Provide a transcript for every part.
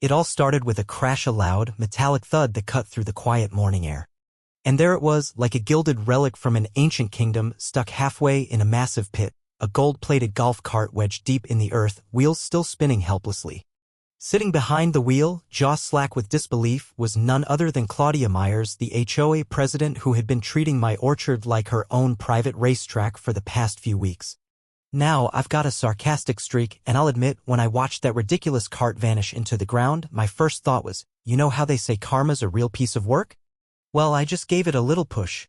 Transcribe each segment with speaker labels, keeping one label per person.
Speaker 1: It all started with a crash, a loud, metallic thud that cut through the quiet morning air. And there it was, like a gilded relic from an ancient kingdom, stuck halfway in a massive pit, a gold-plated golf cart wedged deep in the earth, wheels still spinning helplessly. Sitting behind the wheel, jaw slack with disbelief, was none other than Claudia Myers, the HOA president who had been treating my orchard like her own private racetrack for the past few weeks. Now I've got a sarcastic streak, and I'll admit, when I watched that ridiculous cart vanish into the ground, my first thought was, you know how they say karma's a real piece of work? Well, I just gave it a little push.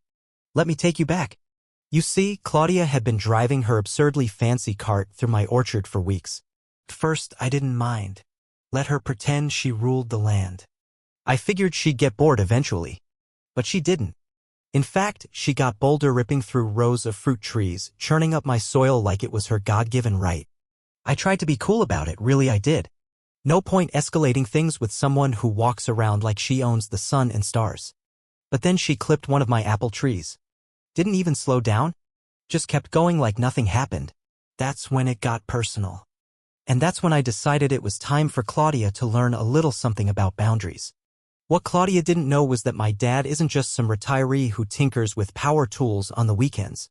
Speaker 1: Let me take you back. You see, Claudia had been driving her absurdly fancy cart through my orchard for weeks. At first, I didn't mind. Let her pretend she ruled the land. I figured she'd get bored eventually. But she didn't. In fact, she got bolder, ripping through rows of fruit trees, churning up my soil like it was her God-given right. I tried to be cool about it, really I did. No point escalating things with someone who walks around like she owns the sun and stars. But then she clipped one of my apple trees. Didn't even slow down. Just kept going like nothing happened. That's when it got personal. And that's when I decided it was time for Claudia to learn a little something about boundaries. What Claudia didn't know was that my dad isn't just some retiree who tinkers with power tools on the weekends.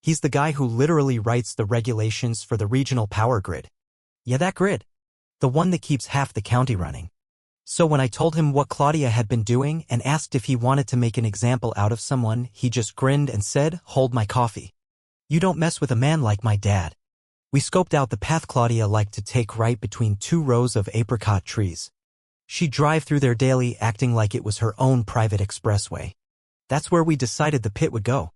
Speaker 1: He's the guy who literally writes the regulations for the regional power grid. Yeah, that grid. The one that keeps half the county running. So when I told him what Claudia had been doing and asked if he wanted to make an example out of someone, he just grinned and said, "Hold my coffee. You don't mess with a man like my dad." We scoped out the path Claudia liked to take, right between two rows of apricot trees. She'd drive through there daily, acting like it was her own private expressway. That's where we decided the pit would go.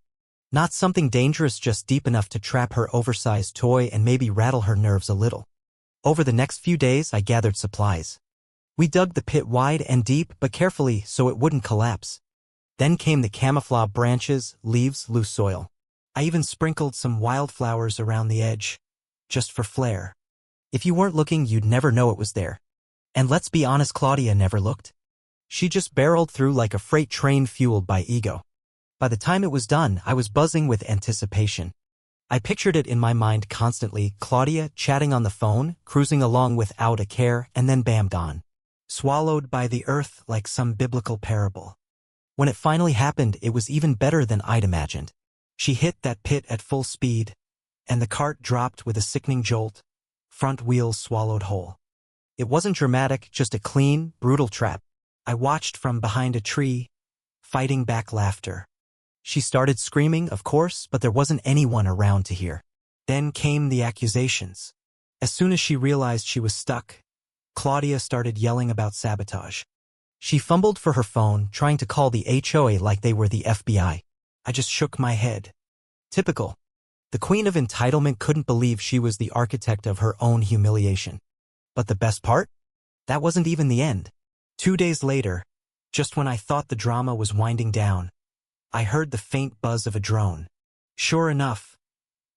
Speaker 1: Not something dangerous, just deep enough to trap her oversized toy and maybe rattle her nerves a little. Over the next few days, I gathered supplies. We dug the pit wide and deep, but carefully so it wouldn't collapse. Then came the camouflage: branches, leaves, loose soil. I even sprinkled some wildflowers around the edge. Just for flair. If you weren't looking, you'd never know it was there. And let's be honest, Claudia never looked. She just barreled through like a freight train fueled by ego. By the time it was done, I was buzzing with anticipation. I pictured it in my mind constantly, Claudia chatting on the phone, cruising along without a care, and then bam, gone. Swallowed by the earth like some biblical parable. When it finally happened, it was even better than I'd imagined. She hit that pit at full speed, and the cart dropped with a sickening jolt, front wheels swallowed whole. It wasn't dramatic, just a clean, brutal trap. I watched from behind a tree, fighting back laughter. She started screaming, of course, but there wasn't anyone around to hear. Then came the accusations. As soon as she realized she was stuck, Claudia started yelling about sabotage. She fumbled for her phone, trying to call the HOA like they were the FBI. I just shook my head. Typical. The queen of entitlement couldn't believe she was the architect of her own humiliation. But the best part? That wasn't even the end. 2 days later, just when I thought the drama was winding down, I heard the faint buzz of a drone. Sure enough,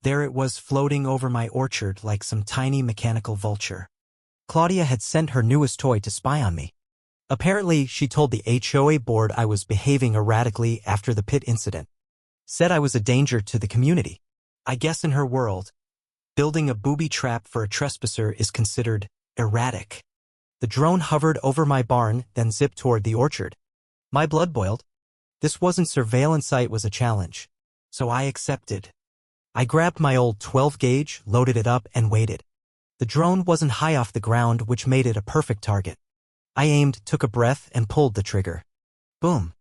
Speaker 1: there it was, floating over my orchard like some tiny mechanical vulture. Claudia had sent her newest toy to spy on me. Apparently, she told the HOA board I was behaving erratically after the pit incident. Said I was a danger to the community. I guess in her world, building a booby trap for a trespasser is considered erratic. The drone hovered over my barn, then zipped toward the orchard. My blood boiled. This wasn't surveillance, it was a challenge. So I accepted. I grabbed my old 12-gauge, loaded it up, and waited. The drone wasn't high off the ground, which made it a perfect target. I aimed, took a breath, and pulled the trigger. Boom.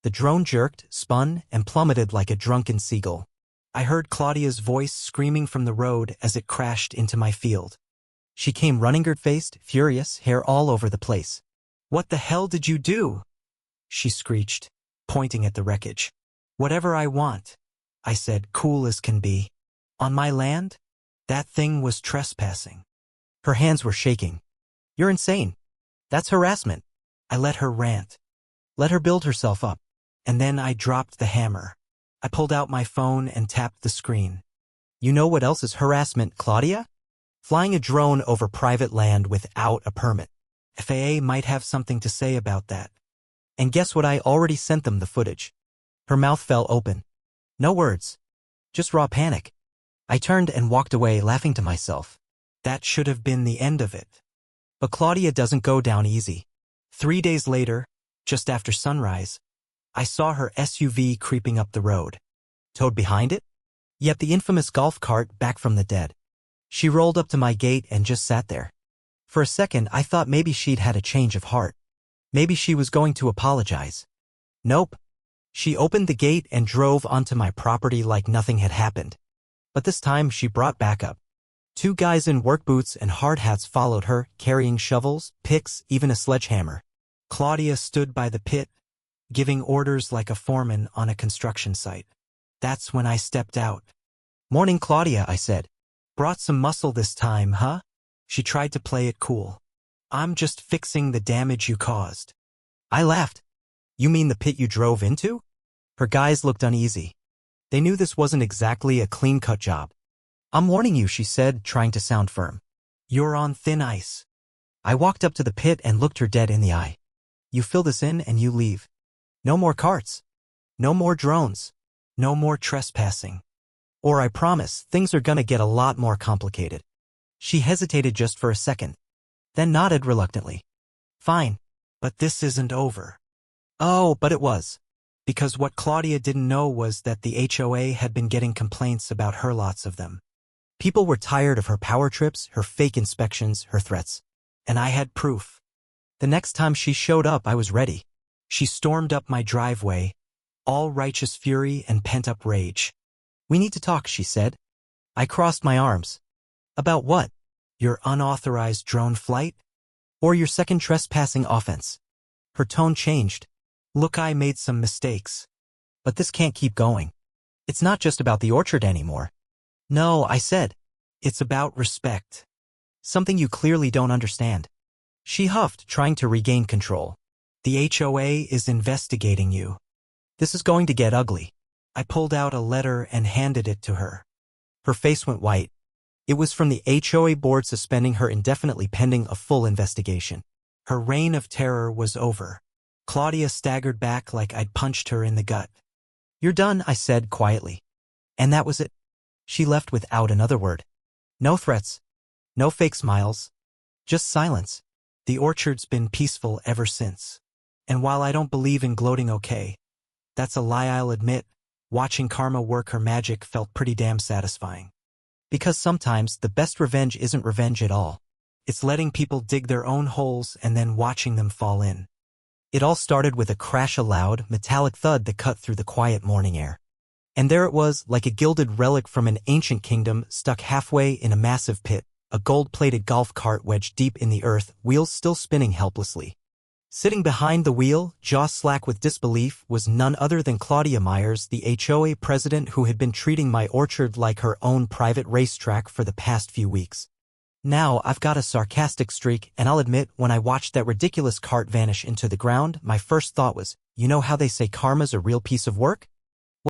Speaker 1: The drone jerked, spun, and plummeted like a drunken seagull. I heard Claudia's voice screaming from the road as it crashed into my field. She came running, guard-faced, furious, hair all over the place. "What the hell did you do?" she screeched, pointing at the wreckage. "Whatever I want," I said, cool as can be. "On my land? That thing was trespassing." Her hands were shaking. "You're insane. That's harassment." I let her rant. Let her build herself up. And then I dropped the hammer. I pulled out my phone and tapped the screen. "You know what else is harassment, Claudia? Flying a drone over private land without a permit. FAA might have something to say about that." And guess what? I already sent them the footage. Her mouth fell open. No words. Just raw panic. I turned and walked away, laughing to myself. That should have been the end of it. But Claudia doesn't go down easy. 3 days later, just after sunrise, I saw her SUV creeping up the road. Towed behind it? Yet the infamous golf cart back from the dead. She rolled up to my gate and just sat there. For a second, I thought maybe she'd had a change of heart. Maybe she was going to apologize. Nope. She opened the gate and drove onto my property like nothing had happened. But this time she brought backup. 2 guys in work boots and hard hats followed her, carrying shovels, picks, even a sledgehammer. Claudia stood by the pit, giving orders like a foreman on a construction site. That's when I stepped out. "Morning, Claudia," I said. "Brought some muscle this time, huh?" She tried to play it cool. "I'm just fixing the damage you caused." I laughed. "You mean the pit you drove into?" Her guys looked uneasy. They knew this wasn't exactly a clean-cut job. "I'm warning you," she said, trying to sound firm. "You're on thin ice." I walked up to the pit and looked her dead in the eye. "You fill this in and you leave. No more carts. No more drones. No more trespassing. Or I promise, things are gonna get a lot more complicated." She hesitated just for a second, then nodded reluctantly. "Fine, but this isn't over." Oh, but it was. Because what Claudia didn't know was that the HOA had been getting complaints about her, lots of them. People were tired of her power trips, her fake inspections, her threats. And I had proof. The next time she showed up, I was ready. She stormed up my driveway, all righteous fury and pent-up rage. "We need to talk," she said. I crossed my arms. "About what? Your unauthorized drone flight? Or your second trespassing offense?" Her tone changed. "Look, I made some mistakes. But this can't keep going. It's not just about the orchard anymore." "No," I said. "It's about respect. Something you clearly don't understand." She huffed, trying to regain control. "The HOA is investigating you. This is going to get ugly." I pulled out a letter and handed it to her. Her face went white. It was from the HOA board suspending her indefinitely pending a full investigation. Her reign of terror was over. Claudia staggered back like I'd punched her in the gut. "You're done," I said quietly. And that was it. She left without another word. No threats. No fake smiles. Just silence. The orchard's been peaceful ever since. And while I don't believe in gloating okay, that's a lie I'll admit, watching karma work her magic felt pretty damn satisfying. Because sometimes the best revenge isn't revenge at all. It's letting people dig their own holes and then watching them fall in. It all started with a crash, a loud, metallic thud that cut through the quiet morning air. And there it was, like a gilded relic from an ancient kingdom, stuck halfway in a massive pit, a gold-plated golf cart wedged deep in the earth, wheels still spinning helplessly. Sitting behind the wheel, jaw slack with disbelief, was none other than Claudia Myers, the HOA president who had been treating my orchard like her own private racetrack for the past few weeks. Now I've got a sarcastic streak, and I'll admit, when I watched that ridiculous cart vanish into the ground, my first thought was, you know how they say karma's a real piece of work?